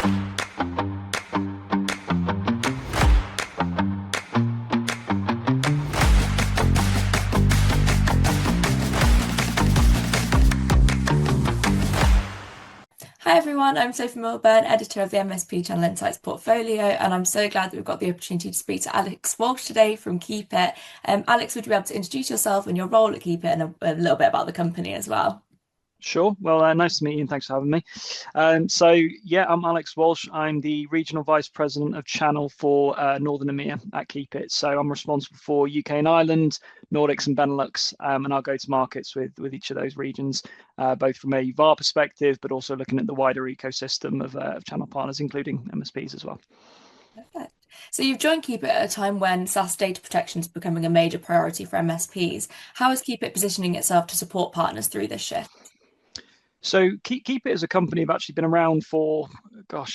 Hi everyone, I'm Sophie Milburn, editor of the MSP Channel Insights portfolio, and I'm so glad that we've got the opportunity to speak to Alex Walsh today from Keepit. Alex, would you be able to introduce yourself and your role at Keepit and a little bit about the company as well? Sure. Well, nice to meet you and thanks for having me. Yeah, I'm Alex Walsh. I'm the Regional Vice President of Channel for Northern EMEA at Keepit. So I'm responsible for UK and Ireland, Nordics and Benelux, and I'll go to markets with each of those regions, both from a VAR perspective, but also looking at the wider ecosystem of channel partners, including MSPs as well. Perfect. So you've joined Keepit at a time when SaaS data protection is becoming a major priority for MSPs. How is Keepit positioning itself to support partners through this shift? So Keepit as a company have actually been around for,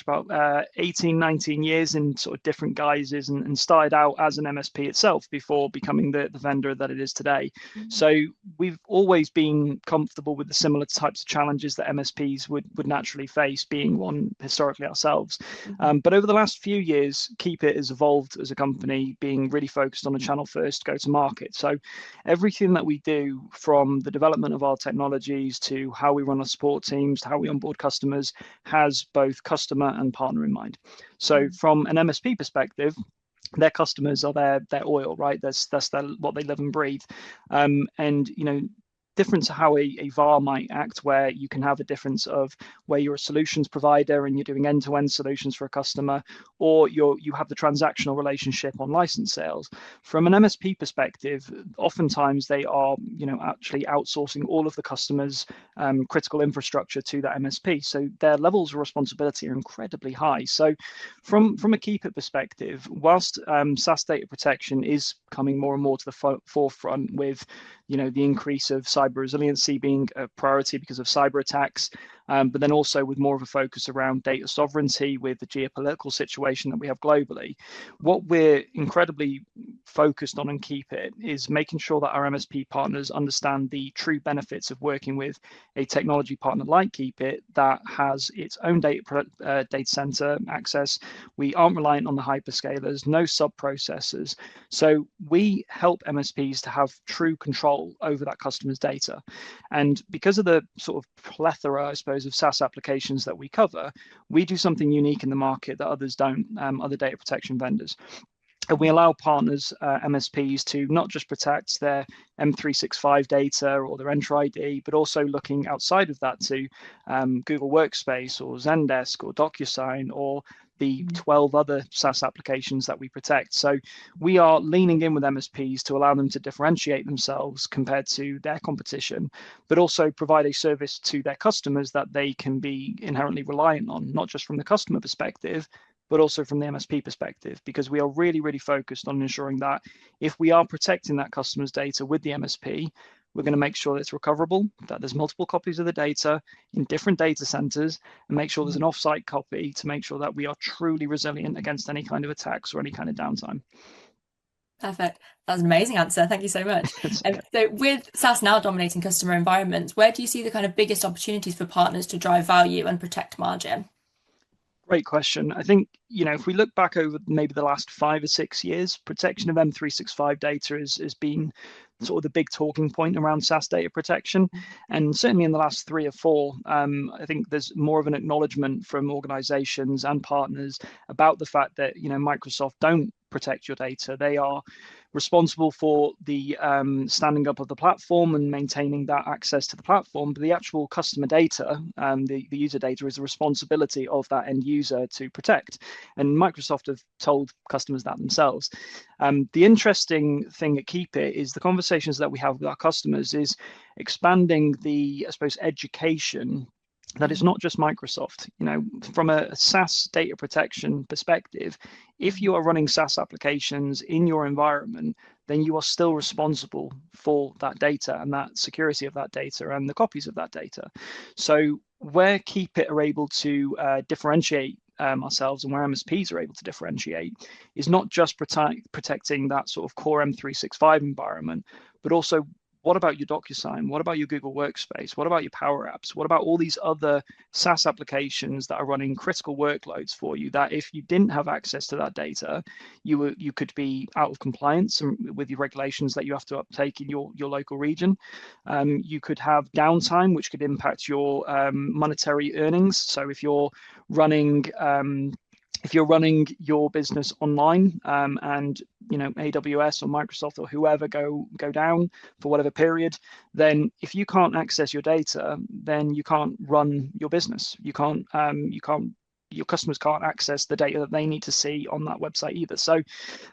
about 18, 19 years in sort of different guises and started out as an MSP itself before becoming the vendor that it is today. So we've always been comfortable with the similar types of challenges that MSPs would naturally face, being one historically ourselves. But over the last few years, Keepit has evolved as a company, being really focused on a channel first go to market. So everything that we do, from the development of our technologies to how we run our support teams, to how we onboard customers, has both customer and partner in mind. So from an MSP perspective, their customers are their oil, right? That's what they live and breathe. And different to how a VAR might act, where you can have a difference of where you're a solutions provider and you're doing end-to-end solutions for a customer, or you have the transactional relationship on license sales. From an MSP perspective, oftentimes they are actually outsourcing all of the customers' critical infrastructure to that MSP. So their levels of responsibility are incredibly high. So from a Keepit perspective, whilst SaaS data protection is coming more and more to the forefront with the increase of cyber resiliency being a priority because of cyber attacks, but then also with more of a focus around data sovereignty with the geopolitical situation that we have globally. What we're incredibly focused on and Keepit is making sure that our MSP partners understand the true benefits of working with a technology partner like Keepit that has its own data center access. We aren't reliant on the hyperscalers, no sub-processors. So we help MSPs to have true control over that customer's data. And because of the sort of plethora, I suppose, of SaaS applications that we cover, we do something unique in the market that others don't, other data protection vendors. And we allow partners, MSPs, to not just protect their M365 data or their Entra ID, but also looking outside of that to Google Workspace or Zendesk or DocuSign or the 12 other SaaS applications that we protect. So we are leaning in with MSPs to allow them to differentiate themselves compared to their competition, but also provide a service to their customers that they can be inherently reliant on, not just from the customer perspective, but also from the MSP perspective, because we are really, really focused on ensuring that if we are protecting that customer's data with the MSP, we're going to make sure that it's recoverable, that there's multiple copies of the data in different data centers, and make sure there's an offsite copy to make sure that we are truly resilient against any kind of attacks or any kind of downtime. Perfect. That was an amazing answer. Thank you so much. Okay. So with SaaS now dominating customer environments, where do you see the kind of biggest opportunities for partners to drive value and protect margin? Great question. I think, if we look back over maybe the last 5 or 6 years, protection of M365 data has been sort of the big talking point around SaaS data protection. And certainly in the last 3 or 4, I think there's more of an acknowledgement from organizations and partners about the fact that, Microsoft don't protect your data. They are responsible for the standing up of the platform and maintaining that access to the platform, but the actual customer data, the user data, is the responsibility of that end user to protect. And Microsoft have told customers that themselves. The interesting thing at Keepit is the conversations that we have with our customers is expanding the, I suppose, education that it's not just Microsoft. From a SaaS data protection perspective, if you are running SaaS applications in your environment, then you are still responsible for that data and that security of that data and the copies of that data. So where Keepit are able to differentiate ourselves and where MSPs are able to differentiate is not just protecting that sort of core M365 environment, but also what about your DocuSign? What about your Google Workspace? What about your Power Apps? What about all these other SaaS applications that are running critical workloads for you, that if you didn't have access to that data, you could be out of compliance with your regulations that you have to uptake in your local region. You could have downtime, which could impact your monetary earnings. So if you're running your business online, and AWS or Microsoft or whoever go down for whatever period, then if you can't access your data, then you can't run your business. Your customers can't access the data that they need to see on that website either. So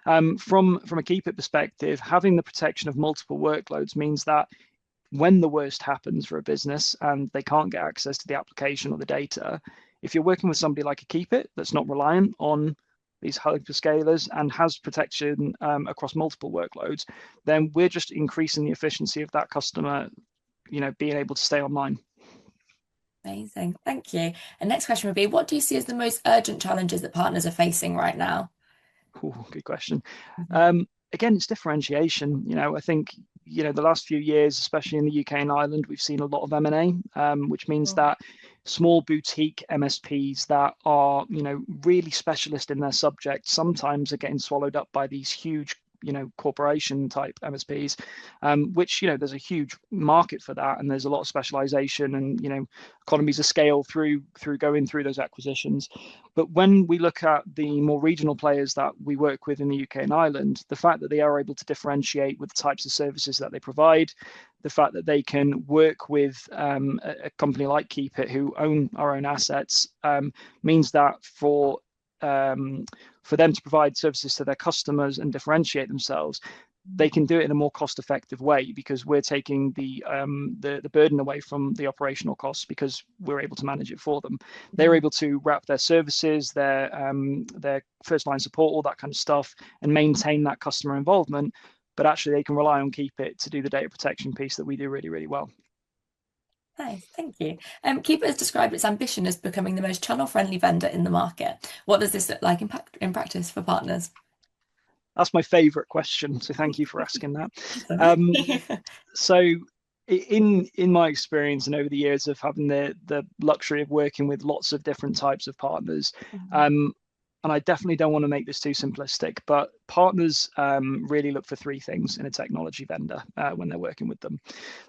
from a Keepit perspective, having the protection of multiple workloads means that when the worst happens for a business and they can't get access to the application or the data, if you're working with somebody like a Keepit that's not reliant on these hyperscalers and has protection across multiple workloads, then we're just increasing the efficiency of that customer, being able to stay online. Amazing, thank you. And next question would be, what do you see as the most urgent challenges that partners are facing right now? Ooh, good question. Again, it's differentiation. I think the last few years, especially in the UK and Ireland, we've seen a lot of M&A, which means that small boutique MSPs that are really specialist in their subject sometimes are getting swallowed up by these huge corporation type MSPs, which there's a huge market for that, and there's a lot of specialization and economies of scale through going through those acquisitions. But when we look at the more regional players that we work with in the UK and Ireland, the fact that they are able to differentiate with the types of services that they provide, the fact that they can work with a company like Keepit, who own our own assets, means that for them to provide services to their customers and differentiate themselves, they can do it in a more cost-effective way, because we're taking the burden away from the operational costs because we're able to manage it for them. They're able to wrap their services, their first-line support, all that kind of stuff, and maintain that customer involvement. But actually, they can rely on Keepit to do the data protection piece that we do really, really well. Nice, thank you. Keepit has described its ambition as becoming the most channel-friendly vendor in the market. What does this look like in practice for partners? That's my favorite question, so thank you for asking that. So in my experience and over the years of having the luxury of working with lots of different types of partners, and I definitely don't want to make this too simplistic, but partners really look for three things in a technology vendor when they're working with them.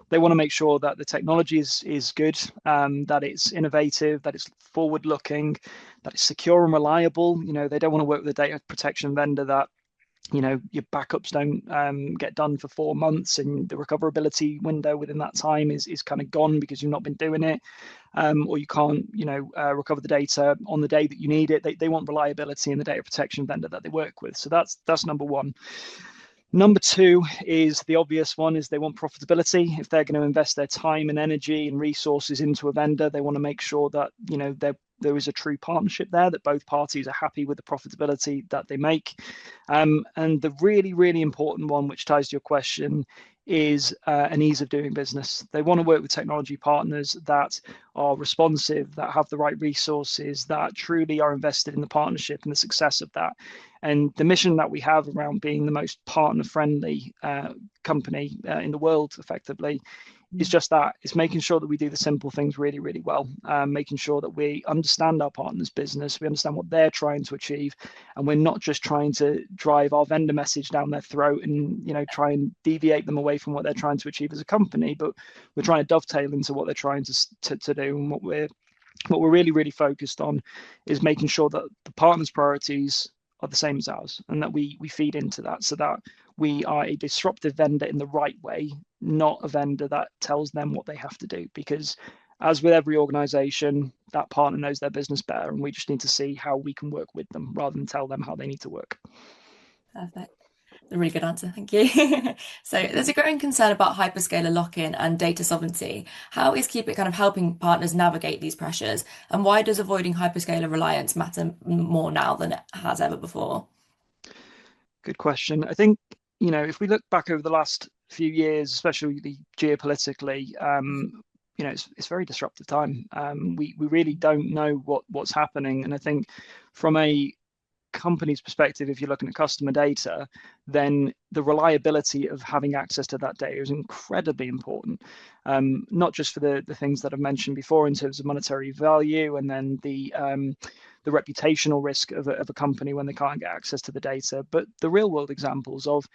They want to make sure that the technology is good, that it's innovative, that it's forward-looking, that it's secure and reliable. They don't want to work with a data protection vendor that your backups don't get done for 4 months and the recoverability window within that time is kind of gone because you've not been doing it, or you can't recover the data on the day that you need it. They want reliability in the data protection vendor that they work with. So that's number one. Number two is the obvious one, is they want profitability. If they're going to invest their time and energy and resources into a vendor, they want to make sure that there is a true partnership there, that both parties are happy with the profitability that they make. And the really, really important one, which ties to your question, is an ease of doing business. They want to work with technology partners that are responsive, that have the right resources, that truly are invested in the partnership and the success of that. And the mission that we have around being the most partner-friendly company in the world, effectively, is just that. It's making sure that we do the simple things really, really well, making sure that we understand our partner's business, we understand what they're trying to achieve, and we're not just trying to drive our vendor message down their throat and try and deviate them away from what they're trying to achieve as a company, but we're trying to dovetail into what they're trying to do. And what we're really, really focused on is making sure that the partner's priorities are the same as ours, and that we feed into that, so that we are a disruptive vendor in the right way, not a vendor that tells them what they have to do. Because as with every organization, that partner knows their business better, and we just need to see how we can work with them rather than tell them how they need to work. Perfect. A really good answer, thank you. So there's a growing concern about hyperscaler lock-in and data sovereignty. How is Keepit kind of helping partners navigate these pressures? And why does avoiding hyperscaler reliance matter more now than it has ever before? Good question. I think, if we look back over the last few years, especially geopolitically, it's very disruptive time. We really don't know what's happening. And I think from a company's perspective, if you're looking at customer data, then the reliability of having access to that data is incredibly important. Not just for the things that I've mentioned before in terms of monetary value, and then the reputational risk of a company when they can't get access to the data, but the real world examples of,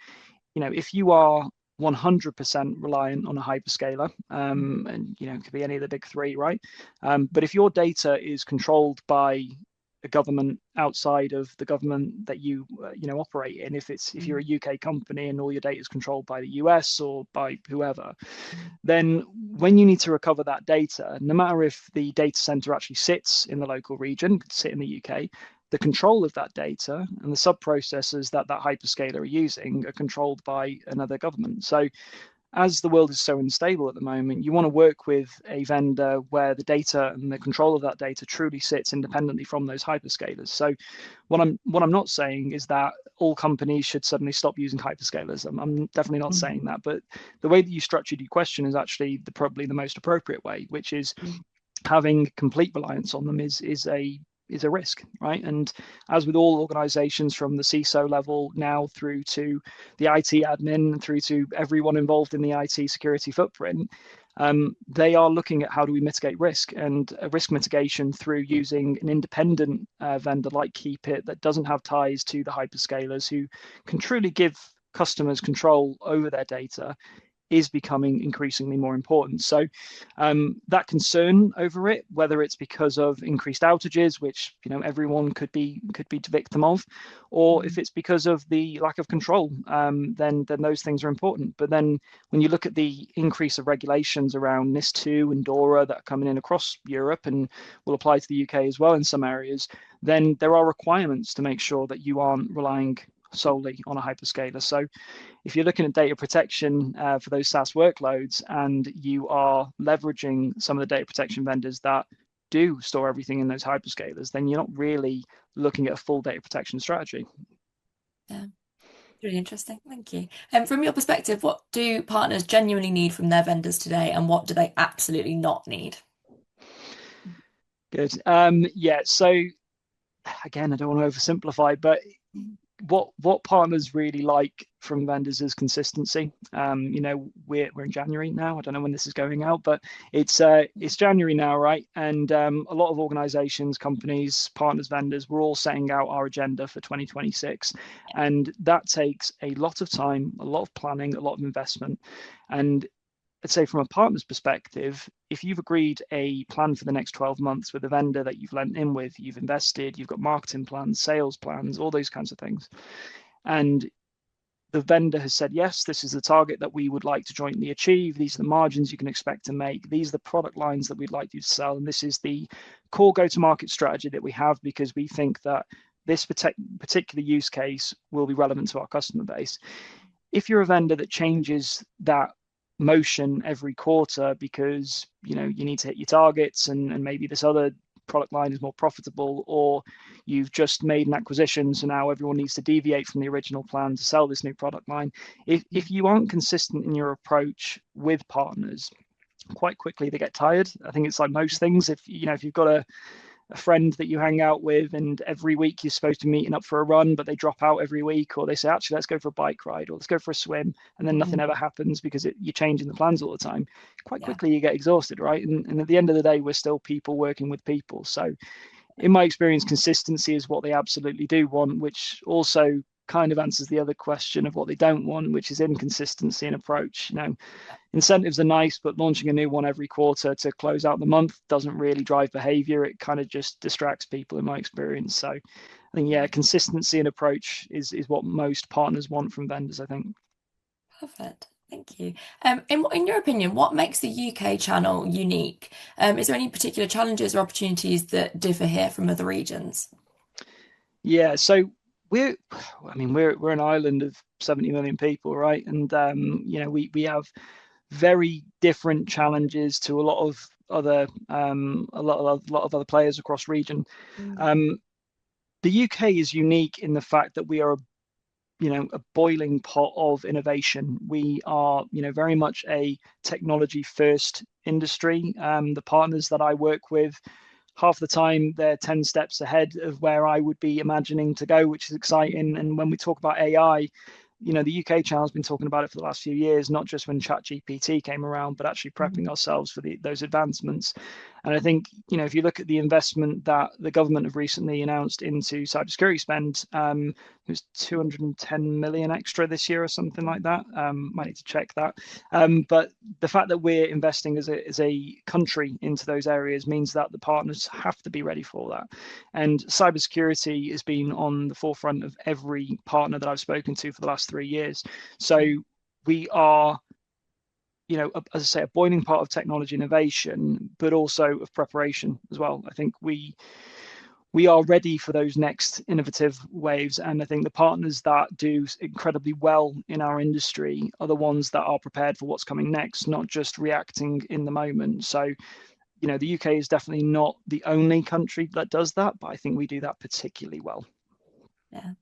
if you are 100% reliant on a hyperscaler, and it could be any of the big three, right? But if your data is controlled by a government outside of the government that you operate in, if you're a UK company and all your data is controlled by the US or by whoever, then when you need to recover that data, no matter if the data center actually sits in the local region, could sit in the UK, the control of that data and the sub-processors that hyperscaler are using are controlled by another government. So as the world is so unstable at the moment, you want to work with a vendor where the data and the control of that data truly sits independently from those hyperscalers. So what I'm not saying is that all companies should suddenly stop using hyperscalers. I'm definitely not saying that, but the way that you structured your question is actually probably the most appropriate way, which is having complete reliance on them is a risk, right? And as with all organizations, from the CISO level now through to the IT admin, through to everyone involved in the IT security footprint, they are looking at how do we mitigate risk, and risk mitigation through using an independent vendor like Keepit that doesn't have ties to the hyperscalers, who can truly give customers control over their data, is becoming increasingly more important. So that concern over it, whether it's because of increased outages, which everyone could be the victim of, or if it's because of the lack of control, then those things are important. But then when you look at the increase of regulations around NIS2 and DORA that are coming in across Europe and will apply to the UK as well in some areas, then there are requirements to make sure that you aren't relying solely on a hyperscaler. So if you're looking at data protection for those SaaS workloads, and you are leveraging some of the data protection vendors that do store everything in those hyperscalers, then you're not really looking at a full data protection strategy. Yeah, really interesting. Thank you. And from your perspective, what do partners genuinely need from their vendors today, and what do they absolutely not need? Good. Yeah. So again, I don't want to oversimplify, but what partners really like from vendors is consistency. We're in January now. I don't know when this is going out, but it's January now, right? And a lot of organizations, companies, partners, vendors, we're all setting out our agenda for 2026, and that takes a lot of time, a lot of planning, a lot of investment. And I'd say from a partner's perspective, if you've agreed a plan for the next 12 months with a vendor that you've lent in with, you've invested, you've got marketing plans, sales plans, all those kinds of things, and the vendor has said, yes, this is the target that we would like to jointly achieve, these are the margins you can expect to make, these are the product lines that we'd like you to sell, and this is the core go-to-market strategy that we have because we think that this particular use case will be relevant to our customer base. If you're a vendor that changes that motion every quarter because you need to hit your targets, and maybe this other product line is more profitable, or you've just made an acquisition, so now everyone needs to deviate from the original plan to sell this new product line. If you aren't consistent in your approach with partners, quite quickly they get tired. I think it's like most things. If you've got a friend that you hang out with, and every week you're supposed to be meeting up for a run, but they drop out every week, or they say, actually, let's go for a bike ride, or let's go for a swim, and then nothing ever happens because you're changing the plans all the time. Quite quickly you get exhausted, right? And at the end of the day, we're still people working with people. So in my experience, consistency is what they absolutely do want, which also kind of answers the other question of what they don't want, which is inconsistency in approach. Incentives are nice, but launching a new one every quarter to close out the month doesn't really drive behavior. It kind of just distracts people, in my experience. So I think, consistency in approach is what most partners want from vendors, I think. Perfect. Thank you. In your opinion, what makes the UK channel unique? Is there any particular challenges or opportunities that differ here from other regions? Yeah, so we're an island of 70 million people, right? And we have very different challenges to a lot of other other players across region. The UK is unique in the fact that we are a boiling pot of innovation. We are very much a technology first industry. The partners that I work with half the time they're 10 steps ahead of where I would be imagining to go, which is exciting. And when we talk about AI, the UK channel has been talking about it for the last few years, not just when ChatGPT came around, but actually prepping ourselves for those advancements. And I think, if you look at the investment that the government have recently announced into cybersecurity spend, it was 210 million extra this year or something like that. Might need to check that. But the fact that we're investing as a country into those areas means that the partners have to be ready for that. And cybersecurity has been on the forefront of every partner that I've spoken to for the last 3 years. So we are, as I say, a boiling part of technology innovation, but also of preparation as well. I think we are ready for those next innovative waves. And I think the partners that do incredibly well in our industry are the ones that are prepared for what's coming next, not just reacting in the moment. So, the UK is definitely not the only country that does that, but I think we do that particularly well. Yeah.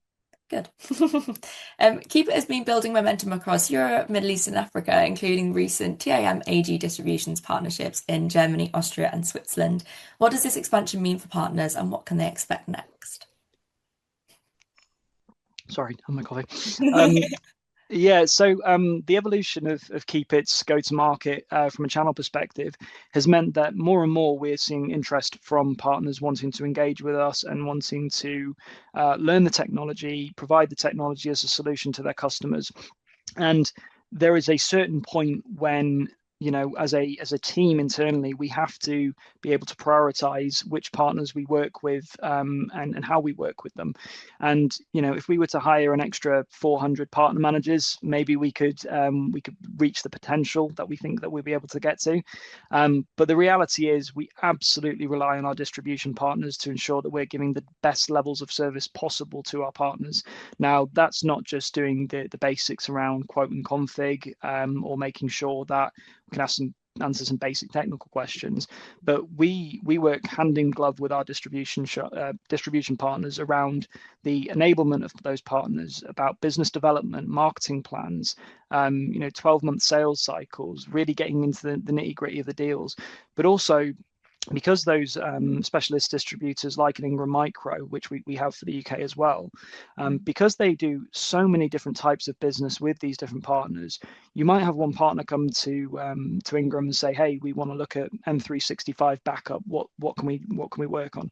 Good. Keepit has been building momentum across Europe, Middle East, and Africa, including recent TAM AG distributions partnerships in Germany, Austria, and Switzerland. What does this expansion mean for partners, and what can they expect next? Sorry, I'm my coffee. Yeah, so the evolution of Keepit's go-to-market from a channel perspective has meant that more and more we're seeing interest from partners wanting to engage with us and wanting to learn the technology, provide the technology as a solution to their customers. And there is a certain point when, as a team internally, we have to be able to prioritize which partners we work with and how we work with them. And if we were to hire an extra 400 partner managers, maybe we could reach the potential that we think that we'll be able to get to. But the reality is we absolutely rely on our distribution partners to ensure that we're giving the best levels of service possible to our partners. Now, that's not just doing the basics around quote and config or making sure that we can answer some basic technical questions, but we work hand in glove with our distribution partners around the enablement of those partners, about business development, marketing plans, 12-month sales cycles, really getting into the nitty gritty of the deals, but also because those specialist distributors like an Ingram Micro, which we have for the UK as well, because they do so many different types of business with these different partners, you might have one partner come to Ingram and say, hey, we want to look at M365 backup. What can we work on?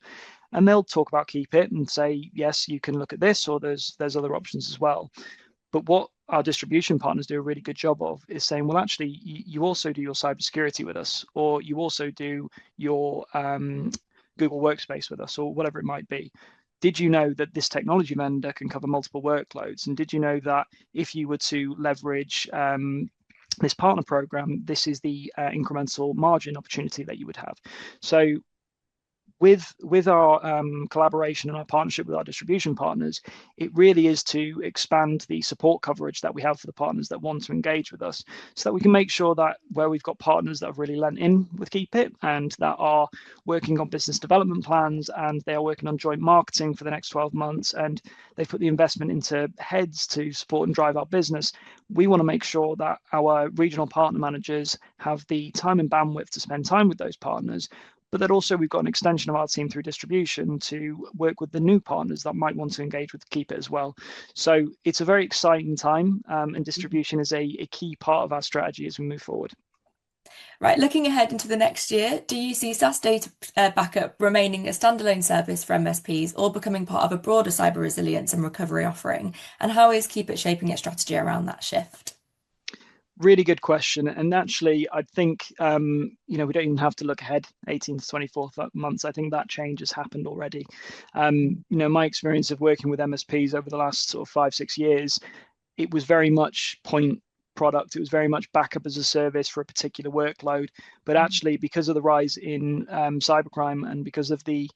And they'll talk about Keepit and say, yes, you can look at this, or there's other options as well. But what our distribution partners do a really good job of is saying, well, actually, you also do your cybersecurity with us, or you also do your Google Workspace with us, or whatever it might be. Did you know that this technology vendor can cover multiple workloads? And did you know that if you were to leverage this partner program, this is the incremental margin opportunity that you would have? So with our collaboration and our partnership with our distribution partners, it really is to expand the support coverage that we have for the partners that want to engage with us, so that we can make sure that where we've got partners that have really lent in with Keepit and that are working on business development plans and they are working on joint marketing for the next 12 months and they put the investment into heads to support and drive our business, we want to make sure that our regional partner managers have the time and bandwidth to spend time with those partners, but that also we've got an extension of our team through distribution to work with the new partners that might want to engage with Keepit as well. So it's a very exciting time, and distribution is a key part of our strategy as we move forward. Right, looking ahead into the next year, do you see SaaS data backup remaining a standalone service for MSPs or becoming part of a broader cyber resilience and recovery offering? And how is Keepit shaping its strategy around that shift? Really good question. And actually, I think, we don't even have to look ahead 18 to 24 months. I think that change has happened already. My experience of working with MSPs over the last sort of 5-6 years, it was very much point product. It was very much backup as a service for a particular workload. But actually, because of the rise in cybercrime and because of the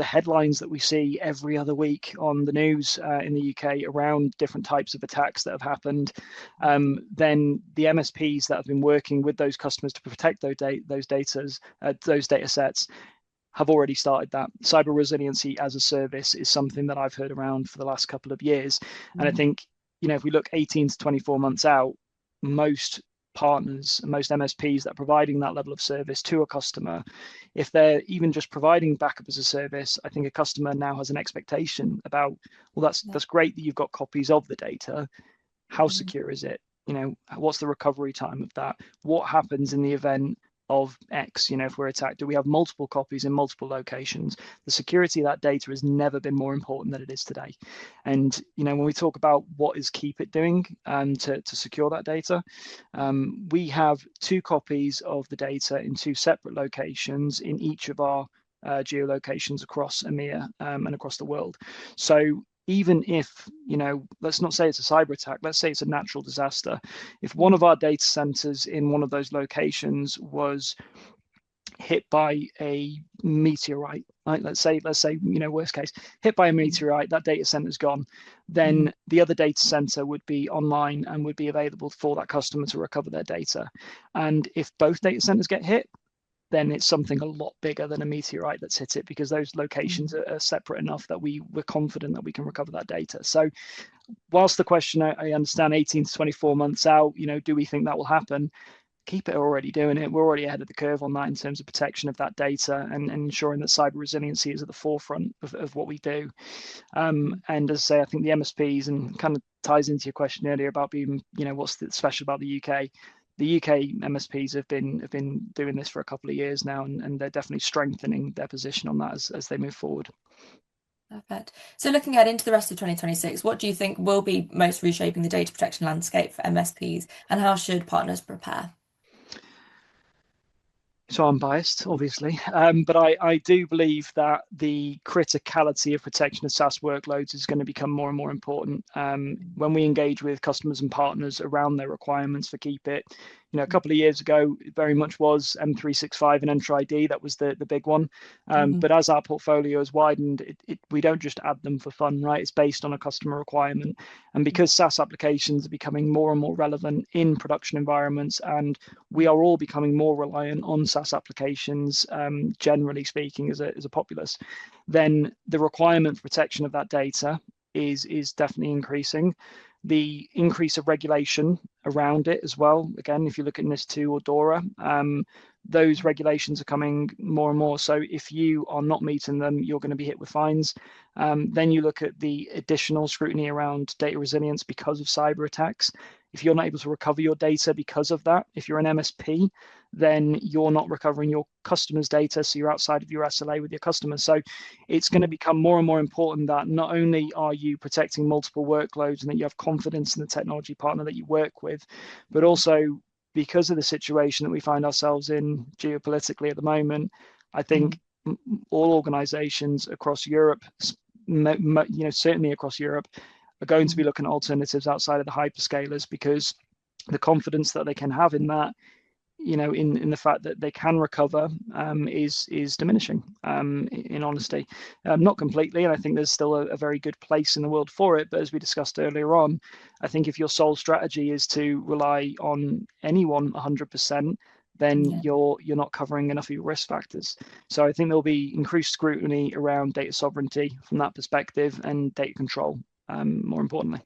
headlines that we see every other week on the news in the UK around different types of attacks that have happened, then the MSPs that have been working with those customers to protect those data sets have already started that. Cyber resiliency as a service is something that I've heard around for the last couple of years. And I think, if we look 18 to 24 months out, most partners and most MSPs that are providing that level of service to a customer, if they're even just providing backup as a service, I think a customer now has an expectation about, well, that's great that you've got copies of the data. How secure is it? What's the recovery time of that? What happens in the event of X? If we're attacked, do we have multiple copies in multiple locations? The security of that data has never been more important than it is today. And when we talk about what is Keepit doing to secure that data, we have 2 copies of the data in 2 separate locations in each of our geolocations across EMEA and across the world. So even if, let's not say it's a cyber attack, let's say it's a natural disaster. If one of our data centers in one of those locations was hit by a meteorite, right? Let's say, worst case, hit by a meteorite, that data center's gone, then the other data center would be online and would be available for that customer to recover their data. And if both data centers get hit, then it's something a lot bigger than a meteorite that's hit it, because those locations are separate enough that we're confident that we can recover that data. So whilst the question, I understand 18 to 24 months out, do we think that will happen? Keepit are already doing it. We're already ahead of the curve on that in terms of protection of that data and ensuring that cyber resiliency is at the forefront of what we do. And as I say, I think the MSPs, and kind of ties into your question earlier about being, what's special about the UK. The UK MSPs have been doing this for a couple of years now, and they're definitely strengthening their position on that as they move forward. Perfect. So looking ahead into the rest of 2026, what do you think will be most reshaping the data protection landscape for MSPs, and how should partners prepare? So I'm biased, obviously, but I do believe that the criticality of protection of SaaS workloads is going to become more and more important when we engage with customers and partners around their requirements for Keepit. A couple of years ago, it very much was M365 and Enter ID. That was the big one. But as our portfolio has widened, we don't just add them for fun, right? It's based on a customer requirement. And because SaaS applications are becoming more and more relevant in production environments, and we are all becoming more reliant on SaaS applications, generally speaking, as a populace, then the requirement for protection of that data is definitely increasing. The increase of regulation around it as well. Again, if you look at NIS2 or DORA, those regulations are coming more and more. So if you are not meeting them, you're going to be hit with fines. Then you look at the additional scrutiny around data resilience because of cyber attacks. If you're not able to recover your data because of that, if you're an MSP, then you're not recovering your customers' data, so you're outside of your SLA with your customers. So it's going to become more and more important that not only are you protecting multiple workloads and that you have confidence in the technology partner that you work with, but also because of the situation that we find ourselves in geopolitically at the moment, I think all organizations across Europe, certainly across Europe, are going to be looking at alternatives outside of the hyperscalers, because the confidence that they can have in that, in the fact that they can recover, is diminishing, in honesty. Not completely, and I think there's still a very good place in the world for it. But as we discussed earlier on, I think if your sole strategy is to rely on anyone 100%, then you're not covering enough of your risk factors. So I think there'll be increased scrutiny around data sovereignty from that perspective, and data control, more importantly.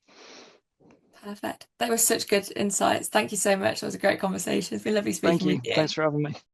Perfect. That was such good insights. Thank you so much. That was a great conversation. It's been lovely Thank speaking you. with you. Thanks for having me.